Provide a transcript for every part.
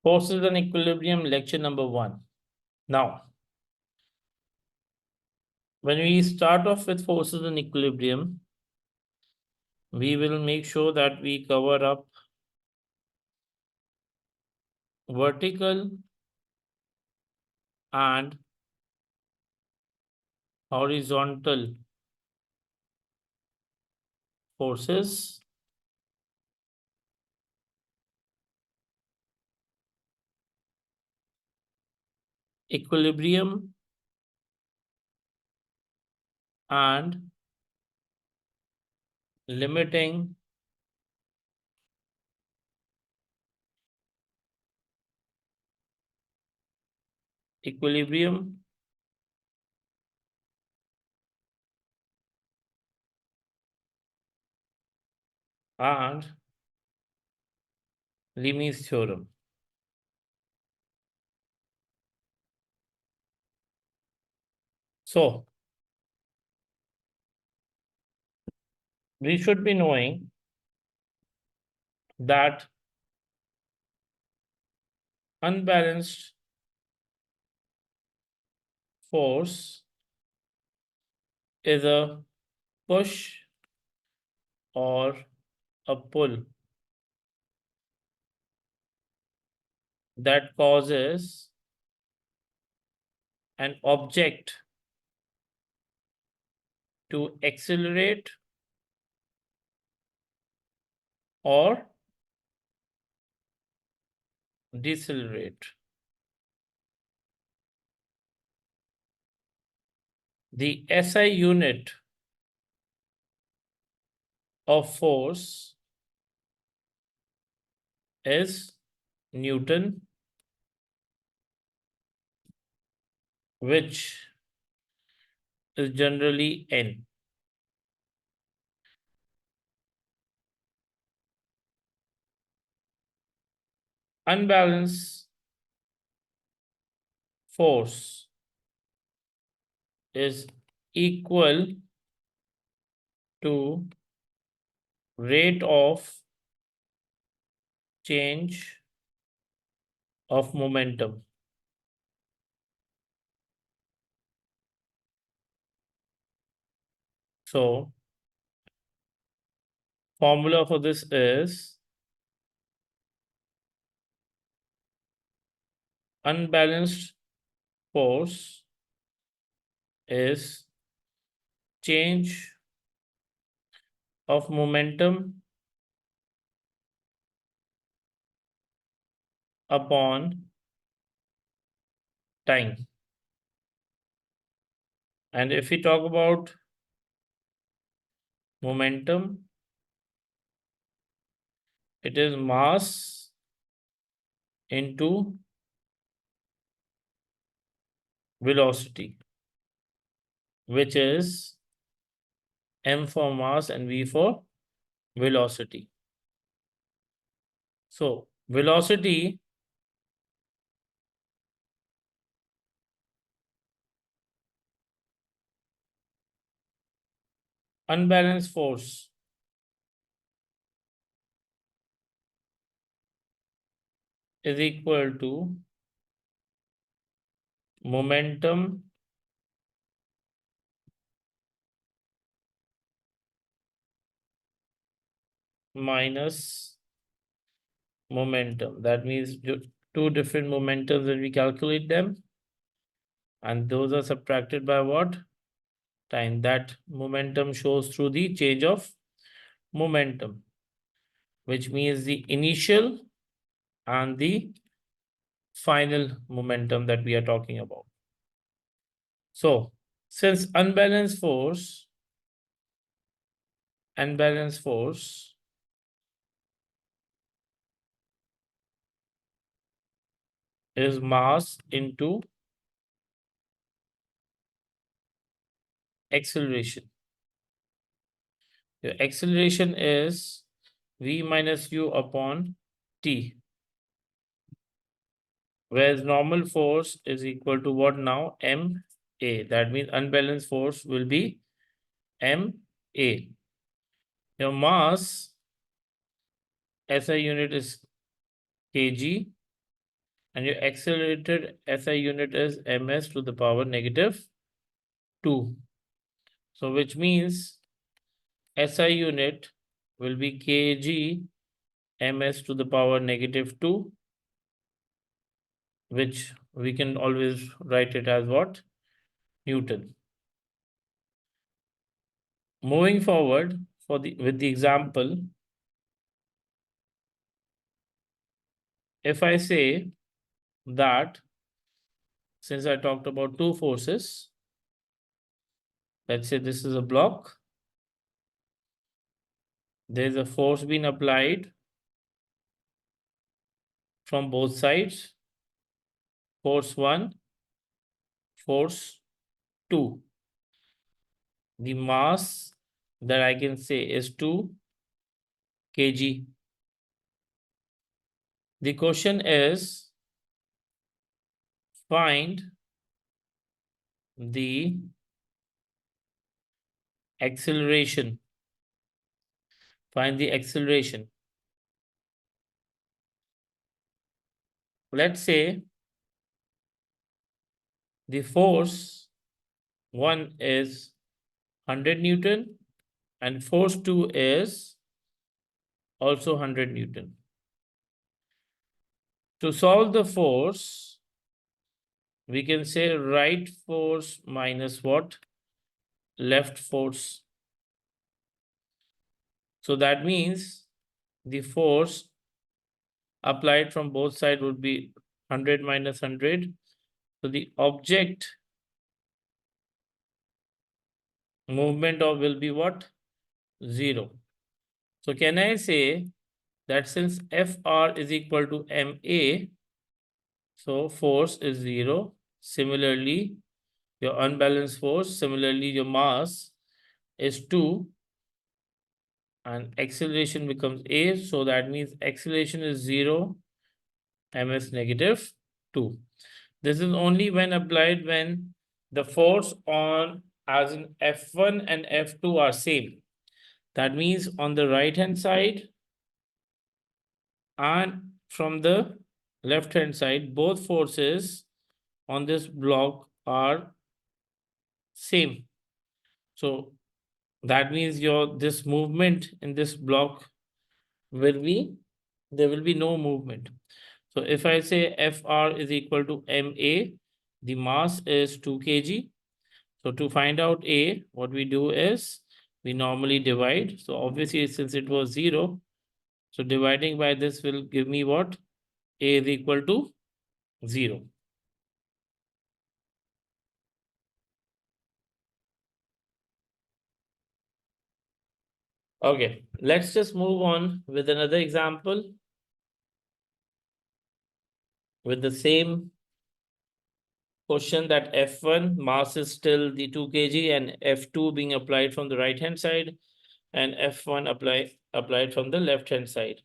Forces and equilibrium, lecture number 1. Now, when we start off with forces and equilibrium, we will make sure that we cover up vertical and horizontal forces, equilibrium and limiting equilibrium and Leibniz theorem. So, we should be knowing that unbalanced force is a push or a pull that causes an object to accelerate or decelerate. The SI unit of force is Newton, which is generally N. Unbalanced force is equal to rate of change of momentum. So, formula for this is unbalanced force is change of momentum upon time. And if we talk about momentum, it is mass into velocity, which is m for mass and v for velocity. So, velocity unbalanced force is equal to momentum minus momentum. That means two different momentums when we calculate them, and those are subtracted by what? Time. That momentum shows through the change of momentum, which means the initial and the final momentum that we are talking about. So, since unbalanced force is mass into acceleration. The acceleration is v minus u upon t, whereas normal force is equal to what now? Ma. That means unbalanced force will be Ma. Your mass SI unit is kg, and your accelerated SI unit is ms to the power -2. So which means SI unit will be kg ms to the power -2, which we can always write it as what? Newton. Moving forward with the example, if I say that since I talked about two forces, let's say this is a block, there's a force being applied from both sides, force 1, force 2. The mass that I can say is 2 kg. The question is find the acceleration. Find the acceleration. Let's say the force 1 is 100 Newton and force 2 is also 100 Newton. To solve the force, we can say right force minus what? Left force. So that means the force applied from both sides would be 100 minus 100. So the object movement of will be what? 0. So can I say that since Fr is equal to ma, so force is 0. Similarly, your unbalanced force, similarly your mass is 2 and acceleration becomes a, so that means acceleration is 0, ms -2. This is only when applied when the force on as in F1 and F2 are same. That means on the right hand side and from the left hand side, both forces on this block are same. So that means your this movement in this block will be, there will be no movement. So if I say Fr is equal to ma, the mass is 2 kg. So to find out a, what we do is we normally divide. So obviously since it was 0, so dividing by this will give me what? A is equal to 0. Okay, let's just move on with another example with the same question that F1 mass is still the 2 kg and F2 being applied from the right hand side and F1 applied from the left hand side.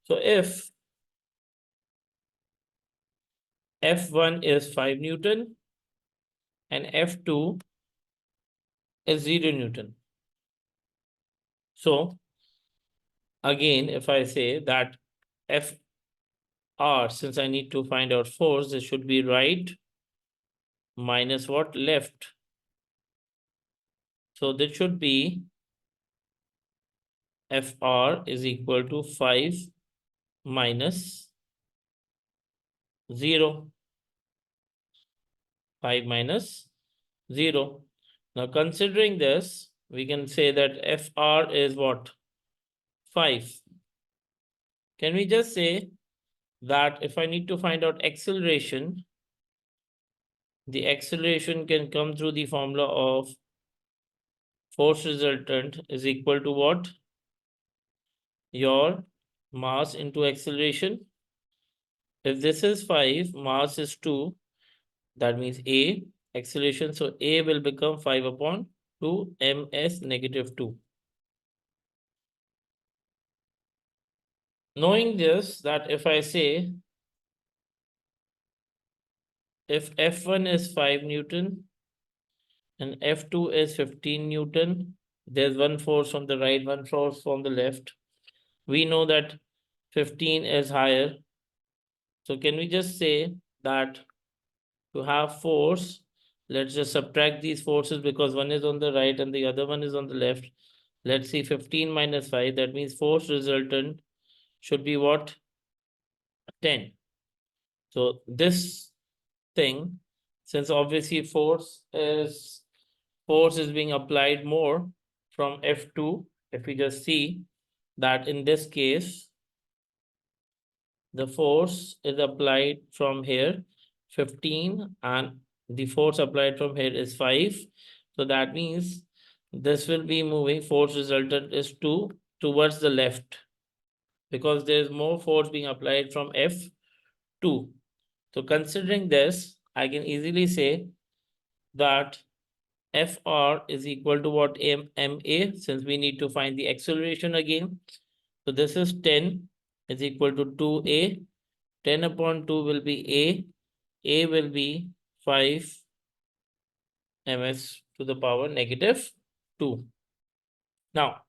So if F1 is 5 Newton and F2 is 0 Newton. So again, if I say that Fr, since I need to find out force, this should be right minus what? Left. So this should be Fr is equal to 5 minus 0. 5 minus 0. Now considering this, we can say that Fr is what? 5. Can we just say that if I need to find out acceleration, the acceleration can come through the formula of force resultant is equal to what? Your mass into acceleration. If this is 5, mass is 2, that means A, acceleration. So A will become 5 upon 2 ms -2. Knowing this, that if I say if F1 is 5 Newton and F2 is 15 Newton, there's one force from the right, one force from the left. We know that 15 is higher So can we just say that to have force, let's just subtract these forces because one is on the right and the other one is on the left. Let's see 15 minus 5. That means force resultant should be what? 10. So this thing, since obviously force is being applied more from F2, if we just see that in this case, the force is applied from here 15 and the force applied from here is 5. So that means this will be moving, force resultant is 2 towards the left because there is more force being applied from F2. So considering this, I can easily say that Fr is equal to what? Ma, since we need to find the acceleration again. So this is 10 is equal to 2a. 10 upon 2 will be a. A will be 5 ms to the power negative 2. Now,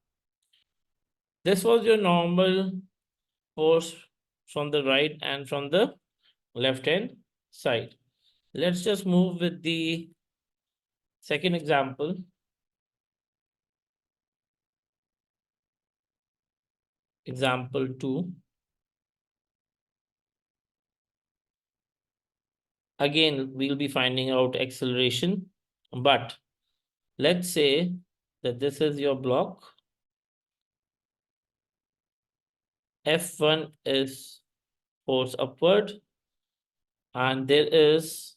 this was your normal force from the right and from the left hand side. Let's just move with the second example. Example 2. Again, we'll be finding out acceleration, but let's say that this is your block. F1 is force upward, and there is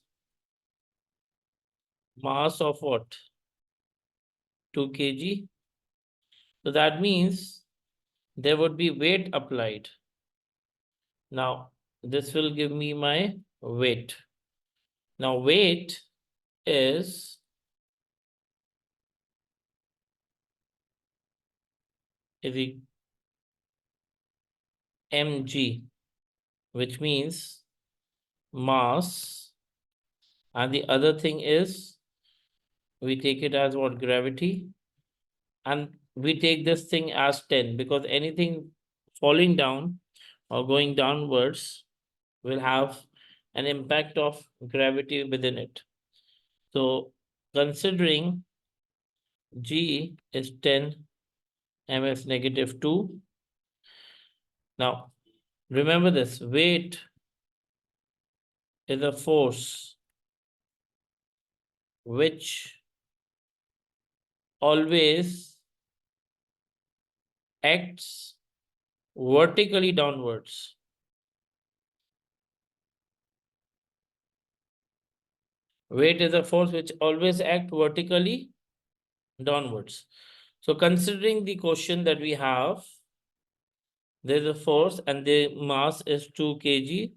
mass of what? 2 kg. So that means there would be weight applied. Now, this will give me my weight. Now, weight is the mg, which means mass, and the other thing is we take it as what? Gravity, and we take this thing as 10 because anything falling down or going downwards will have an impact of gravity within it. So considering G is 10 ms negative 2. Now remember this, weight is a force which always acts vertically downwards. Weight is a force which always acts vertically downwards. So considering the question that we have, there's a force and the mass is 2 kg.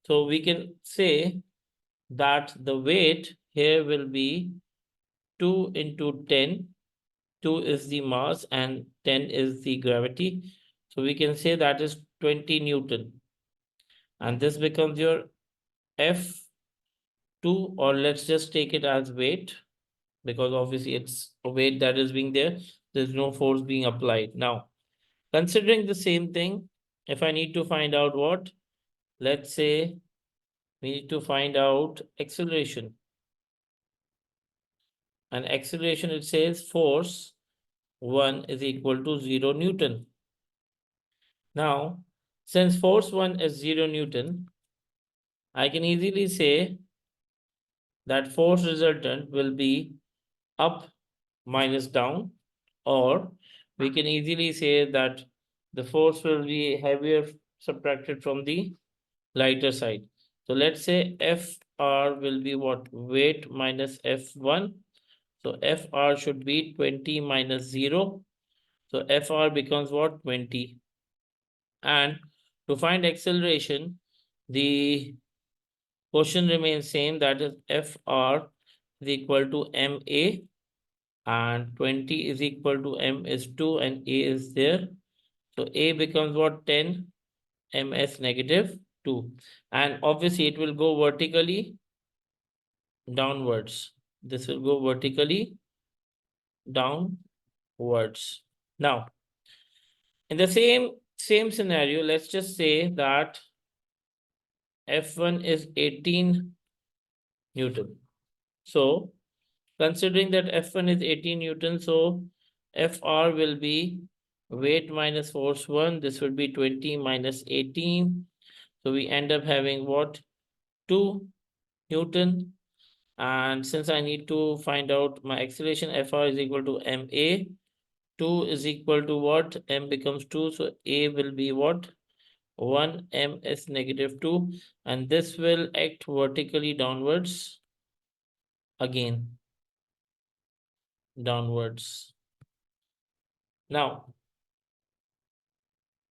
So we can say that the weight here will be 2 into 10. 2 is the mass and 10 is the gravity. So we can say that is 20 Newton. And this becomes your F2, or let's just take it as weight, because obviously it's a weight that is being there. There's no force being applied. Now, considering the same thing, if I need to find out what, let's say we need to find out acceleration. And acceleration, it says force 1 is equal to 0 Newton. Now, since force 1 is 0 Newton, I can easily say that force resultant will be up minus down, or we can easily say that the force will be heavier subtracted from the lighter side. So let's say Fr will be what? Weight minus F1. So Fr should be 20 minus 0. So Fr becomes what? 20. And to find acceleration, the question remains same, that is Fr is equal to ma, and 20 is equal to m is 2 and a is there. So a becomes what? 10 ms negative 2. And obviously it will go vertically downwards. This will go vertically downwards. Now, in the same scenario, let's just say that F1 is 18 Newton. So considering that F1 is 18 Newton, so Fr will be weight minus force 1. This would be 20 minus 18. So we end up having what? 2 Newton. And since I need to find out my acceleration, Fr is equal to ma. 2 is equal to what? M becomes 2. So A will be what? 1, M is negative 2. And this will act vertically downwards again. Downwards. Now,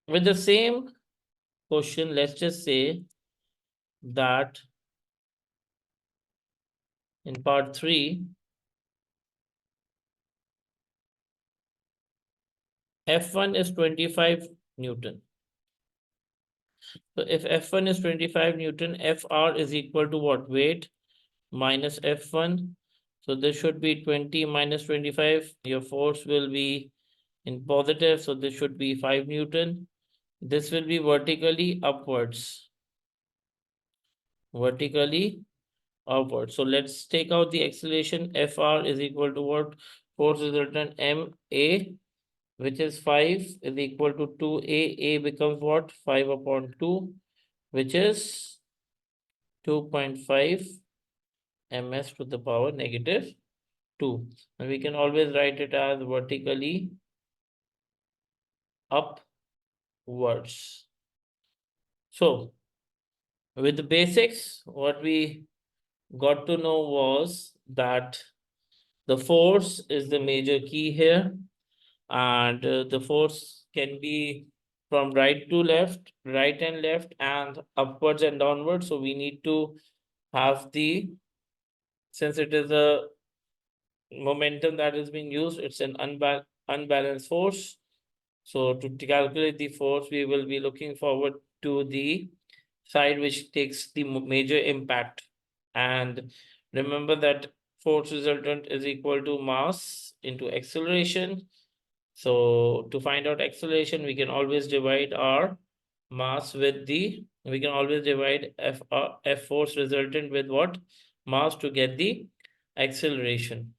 with the same question, let's just say that in part 3, F1 is 25 Newton. So if F1 is 25 Newton, Fr is equal to what? Weight minus F1. So this should be 20 minus 25. Your force will be in positive, so this should be 5 Newton. This will be vertically upwards. Vertically upwards. So let's take out the acceleration. Fr is equal to what? Force resultant ma, which is 5, is equal to 2a. A becomes what? 5 upon 2, which is 2.5 ms to the power negative 2. And we can always write it as vertically upwards. So with the basics, what we got to know was that the force is the major key here, and the force can be from right to left, right and left, and upwards and downwards. So we need to have the, since it is a momentum that is being used, it's an unbalanced force. So to calculate the force, we will be looking forward to the side which takes the major impact. And remember that force resultant is equal to mass into acceleration. So to find out acceleration, we can always divide our mass with the, we can always divide F force resultant with what? Mass to get the acceleration.